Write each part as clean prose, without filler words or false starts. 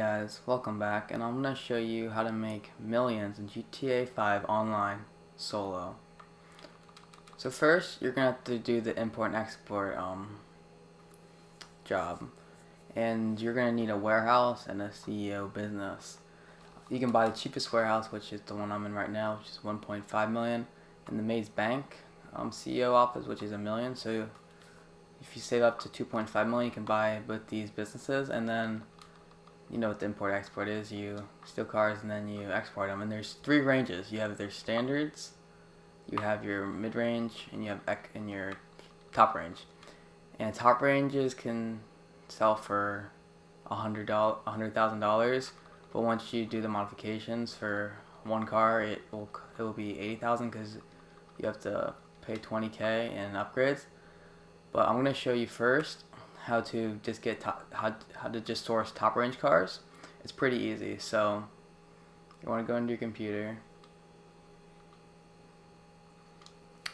guys, welcome back, and I'm going to show you how to make millions in GTA 5 online solo. So first, you're going to have to do the import and export job, and you're going to need a warehouse and a CEO business. You can buy the cheapest warehouse, which is the one I'm in right now, which is 1.5 million, and the Maze Bank CEO office, which is $1 million. So if you save up to 2.5 million, you can buy both these businesses, and then you know what the import export is. You steal cars and then you export them, and there's three ranges. You have their standards, you have your mid range, and you have your top range. And top ranges can sell for $100,000, but once you do the modifications for one car, it will be 80,000 because you have to pay 20K in upgrades. But I'm gonna show you first how to just get how to just source top range cars. It's pretty easy. So you want to go into your computer.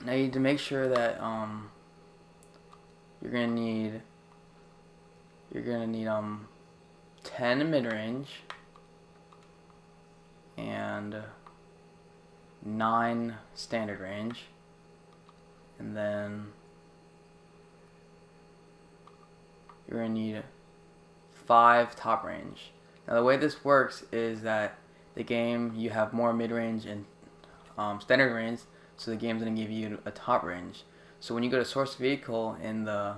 Now you need to make sure that you're gonna need 10 mid range and 9 standard range, and then you're going to need 5 top range. Now the way this works is that the game, you have more mid-range and standard range, so the game's going to give you a top range. So when you go to source vehicle in the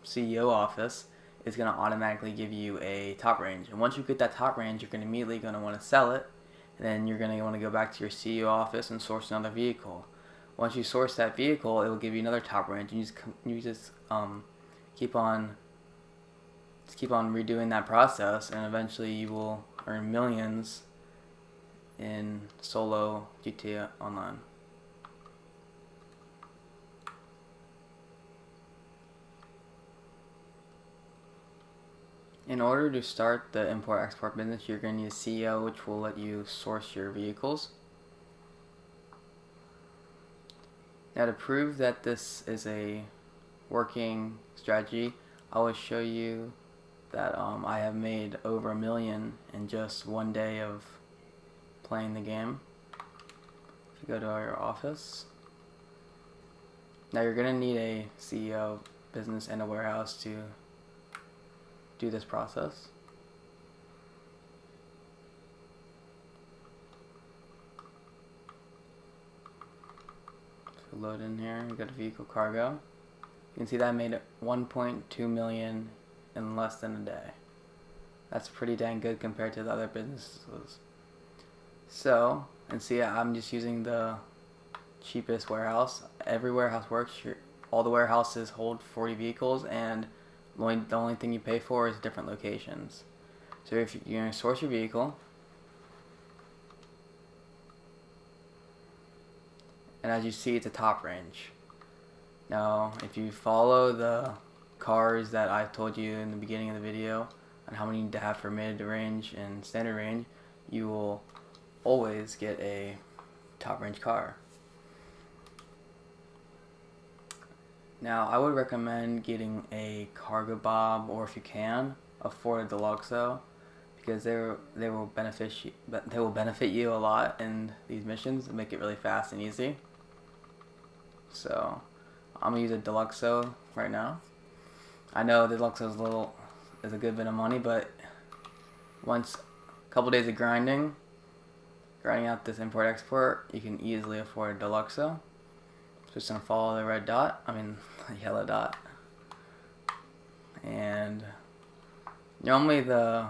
CEO office, it's going to automatically give you a top range. And once you get that top range, you're going to immediately going to want to sell it, and then you're going to want to go back to your CEO office and source another vehicle. Once you source that vehicle, it will give you another top range, and you just keep on redoing that process, and eventually you will earn millions in solo GTA Online. In order to start the import-export business, you're going to need a CEO, which will let you source your vehicles. Now to prove that this is a working strategy, I will show you that I have made over $1 million in just one day of playing the game. If you go to our office, now you're going to need a CEO, business, and a warehouse to do this process. So load in here, we go to vehicle cargo. You can see that I made 1.2 million in less than a day. That's pretty dang good compared to the other businesses. So, and see, I'm just using the cheapest warehouse. Every warehouse works. All the warehouses hold 40 vehicles, and the only thing you pay for is different locations. So if you're going to source your vehicle, and as you see, it's a top range. Now, if you follow the cars that I told you in the beginning of the video on how many you need to have for mid-range and standard range, you will always get a top-range car. Now, I would recommend getting a Cargo Bob, or if you can, a Ford Deluxo, because they will benefit you a lot in these missions and make it really fast and easy. So I'm gonna use a Deluxo right now. I know the Deluxo is a good bit of money, but once a couple days of grinding out this import export, you can easily afford a Deluxo. So just gonna follow the red dot, the yellow dot, and normally the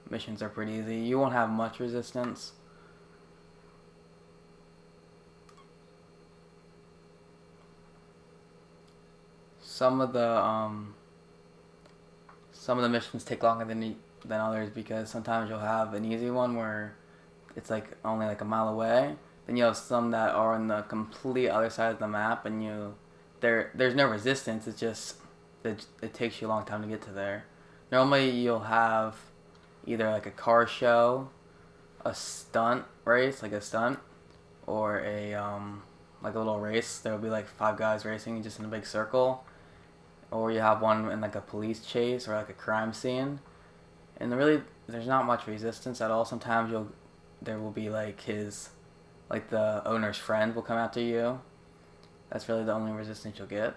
missions are pretty easy. You won't have much resistance. Some of the missions take longer than others, because sometimes you'll have an easy one where it's like only like a mile away. Then you have some that are on the complete other side of the map, and there's no resistance. It's just it takes you a long time to get to there. Normally you'll have either like a car show, a stunt race, like a stunt, or a like a little race. There will be like 5 guys racing just in a big circle. Or you have one in like a police chase or like a crime scene, And really, there's not much resistance at all. Sometimes there will be like the owner's friend will come after you. That's really the only resistance you'll get.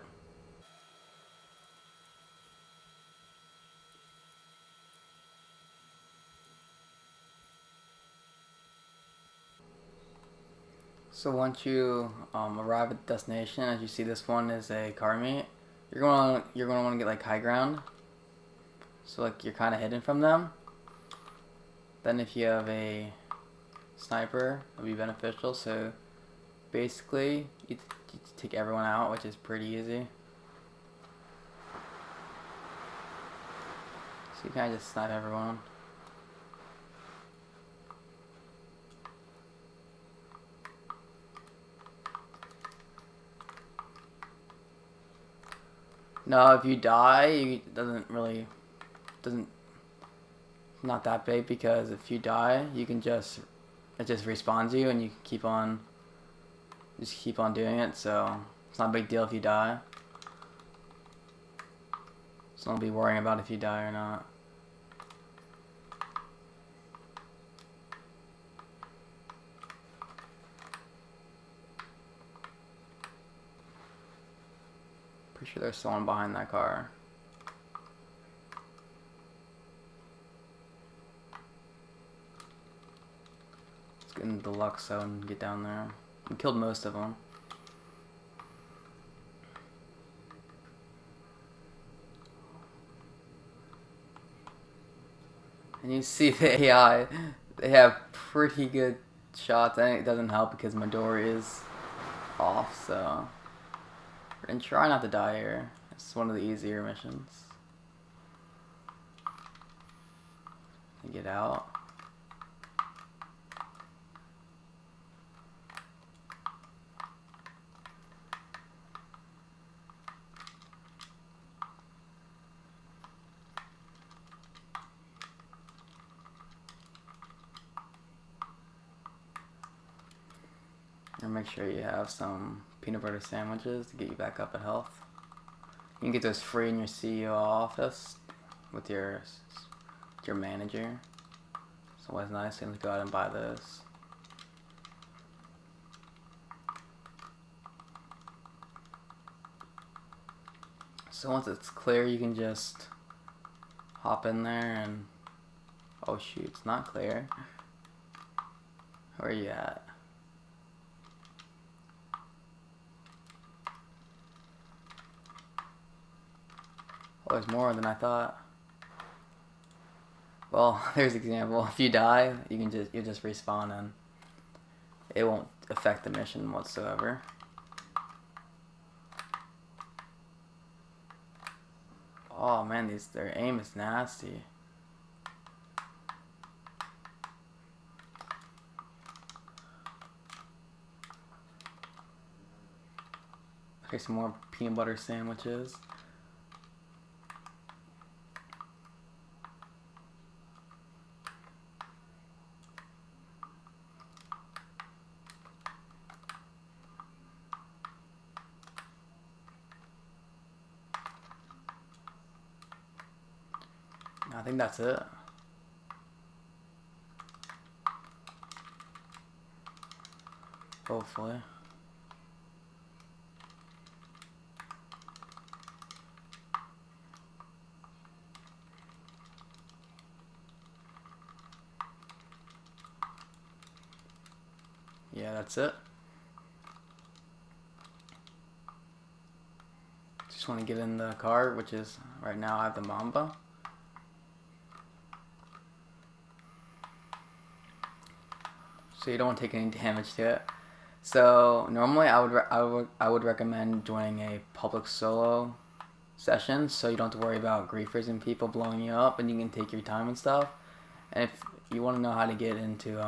So once you arrive at the destination, as you see, this one is a car meet. You're gonna want to get like high ground, so like you're kind of hidden from them. Then if you have a sniper, it'll be beneficial. So basically, you take everyone out, which is pretty easy. So you kind of just snipe everyone. No, if you die, it doesn't not that big, because if you die, it just respawns you and you just keep on doing it. So it's not a big deal if you die. So don't be worrying about if you die or not. Pretty sure there's someone behind that car. Let's get into the Lux zone and get down there. We killed most of them. And you see the AI, they have pretty good shots. I think it doesn't help because Midori is off, so we're gonna try not to die here. It's one of the easier missions. Get out. And make sure you have some peanut butter sandwiches to get you back up at health. You can get those free in your CEO office with your manager. It's always nice to go out and buy those. So once it's clear, you can just hop in there and... Oh shoot, it's not clear. Where are you at? Oh, there's more than I thought. Well, there's an example. If you die, you'll just respawn and it won't affect the mission whatsoever. Oh man, their aim is nasty. Here's some more peanut butter sandwiches. I think that's it. Hopefully. Yeah, that's it. Just want to get in the car, which is, right now I have the Mamba. So you don't want to take any damage to it. So normally I would recommend joining a public solo session, so you don't have to worry about griefers and people blowing you up, and you can take your time and stuff. And if you want to know how to get into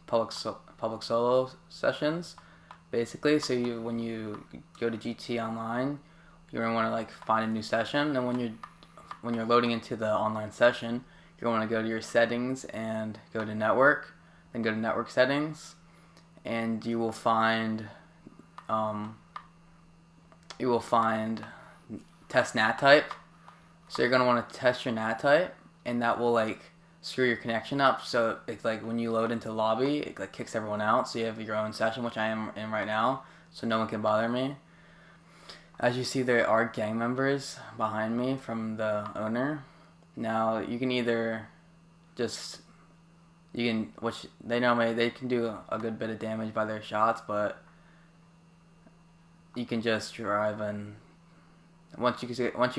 public solo sessions, basically, so when you go to GT Online, you're gonna want to like find a new session, and when you're loading into the online session, you're gonna want to go to your settings and go to network. Then go to network settings, and you will find test NAT type. So you're gonna want to test your NAT type, and that will like screw your connection up. So it's like when you load into lobby, it like kicks everyone out. So you have your own session, which I am in right now, so no one can bother me. As you see, there are gang members behind me from the owner. Now you can either just which they can do a good bit of damage by their shots, but you can just drive, and once you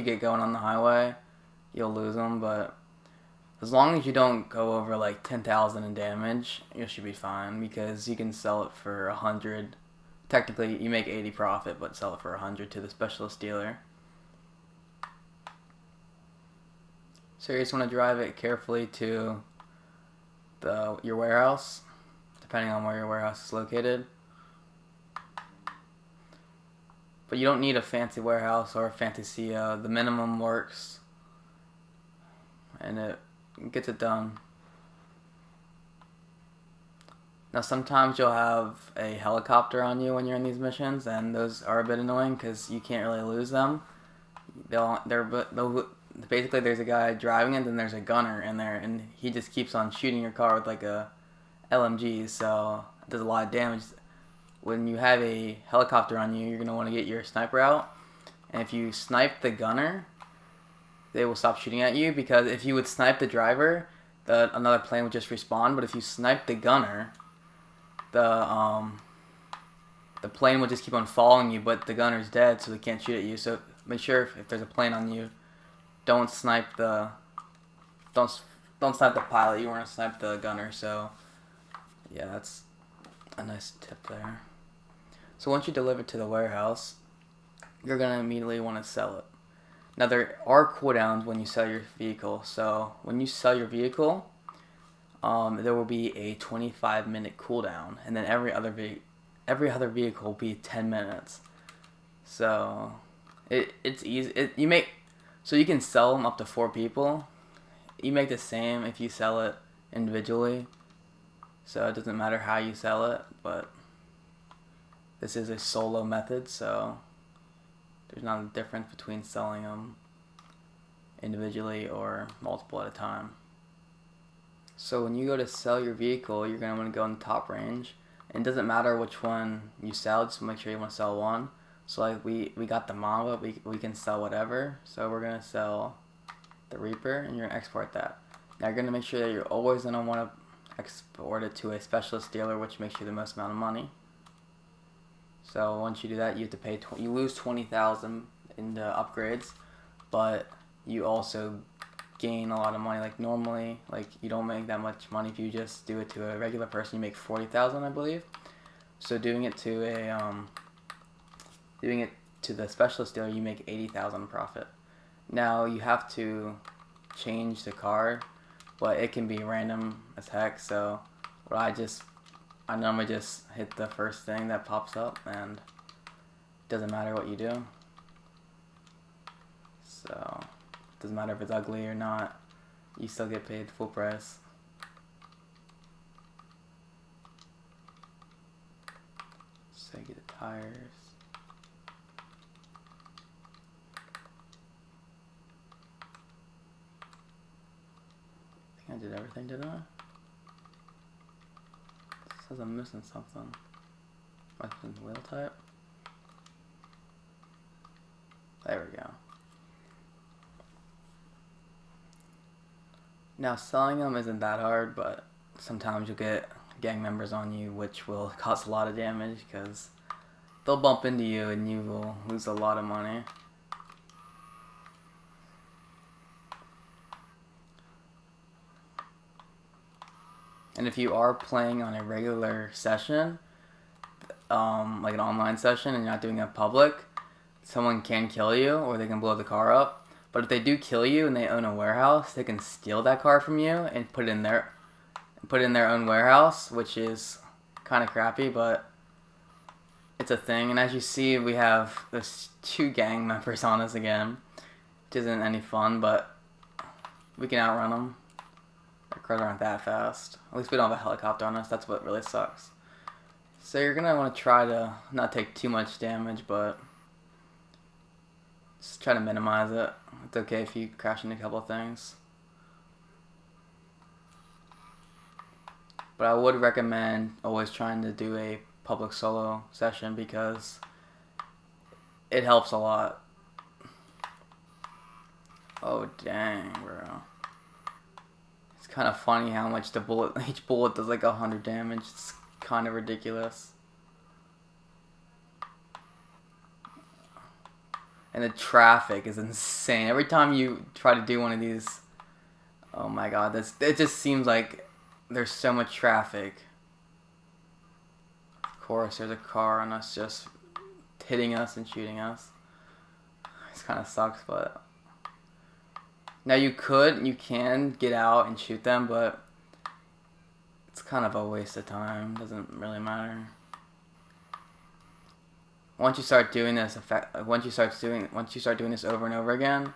get going on the highway, you'll lose them. But as long as you don't go over like 10,000 in damage, you should be fine, because you can sell it for 100. Technically, you make 80 profit, but sell it for 100 to the specialist dealer. So you just want to drive it carefully to your warehouse, depending on where your warehouse is located. But you don't need a fancy warehouse or a fancy CO. The minimum works, and it gets it done. Now sometimes you'll have a helicopter on you when you're in these missions, and those are a bit annoying because you can't really lose them. Basically there's a guy driving it, and there's a gunner in there, and he just keeps on shooting your car with like a LMG, so it does a lot of damage. When you have a helicopter on you, you're going to want to get your sniper out, and if you snipe the gunner, they will stop shooting at you, because if you would snipe the driver, another plane would just respawn. But if you snipe the gunner, the plane will just keep on following you, but the gunner's dead, so they can't shoot at you. So make sure if there's a plane on you, don't snipe the pilot. You want to snipe the gunner. So yeah, that's a nice tip there. So once you deliver to the warehouse, you're gonna immediately want to sell it. Now there are cooldowns when you sell your vehicle. So when you sell your vehicle, there will be a 25-minute cooldown, and then every other vehicle will be 10 minutes. So it's easy. So you can sell them up to 4 people. You make the same if you sell it individually. So it doesn't matter how you sell it, but this is a solo method, so there's not a difference between selling them individually or multiple at a time. So when you go to sell your vehicle, you're going to want to go in the top range. And it doesn't matter which one you sell, just make sure you want to sell one. So like we got the Mamba, we can sell whatever. So we're going to sell the Reaper, and you're going to export that. Now you're going to make sure that you're always going to want to export it to a specialist dealer, which makes you the most amount of money. So once you do that, you have to pay. You lose 20,000 in the upgrades, but you also gain a lot of money. Like normally, like you don't make that much money if you just do it to a regular person. You make 40,000, I believe. So doing it to the specialist dealer, you make 80,000 profit. Now you have to change the card, but it can be random as heck. So I normally just hit the first thing that pops up, and it doesn't matter what you do. So it doesn't matter if it's ugly or not, you still get paid full price. So you get the tires. I think I did everything, didn't I? It says I'm missing something. Missing wheel type. There we go. Now selling them isn't that hard, but sometimes you'll get gang members on you, which will cause a lot of damage because they'll bump into you and you will lose a lot of money. And if you are playing on a regular session, like an online session, and you're not doing it public, someone can kill you or they can blow the car up. But if they do kill you and they own a warehouse, they can steal that car from you and put it in their own warehouse, which is kind of crappy, but it's a thing. And as you see, we have those 2 gang members on us again, which isn't any fun, but we can outrun them. Our cars aren't that fast. At least we don't have a helicopter on us. That's what really sucks. So you're going to want to try to not take too much damage, but just try to minimize it. It's okay if you crash into a couple of things. But I would recommend always trying to do a public solo session because it helps a lot. Oh dang, bro. It's kind of funny how much each bullet does like 100 damage. It's kind of ridiculous. And the traffic is insane. Every time you try to do one of these, oh my god, it just seems like there's so much traffic. Of course, there's a car on us just hitting us and shooting us. It kind of sucks, but now you can get out and shoot them, but it's kind of a waste of time. Doesn't really matter. Once you start doing this once you start doing this over and over again,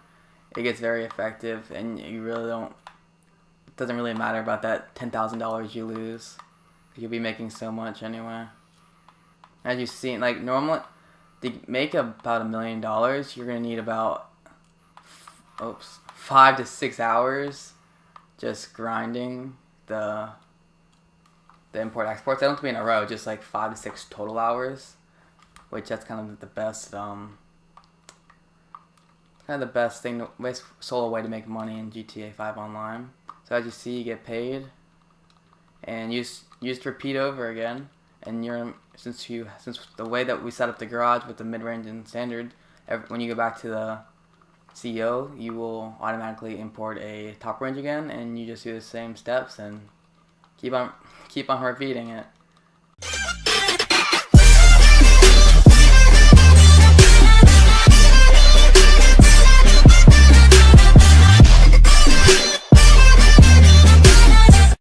it gets very effective, and you really don't. It doesn't really matter about that $10,000 you lose. You'll be making so much anyway. As you've seen, like normally, to make about $1 million, you're gonna need about 5 to 6 hours just grinding the import exports. They don't have to be in a row, just like 5 to 6 total hours. Which that's kind of the best, solo way to make money in GTA 5 Online. So as you see, you get paid, and you just repeat over again. And since the way that we set up the garage with the mid-range and standard, when you go back to the CEO, you will automatically import a top range again, and you just do the same steps and keep on repeating it.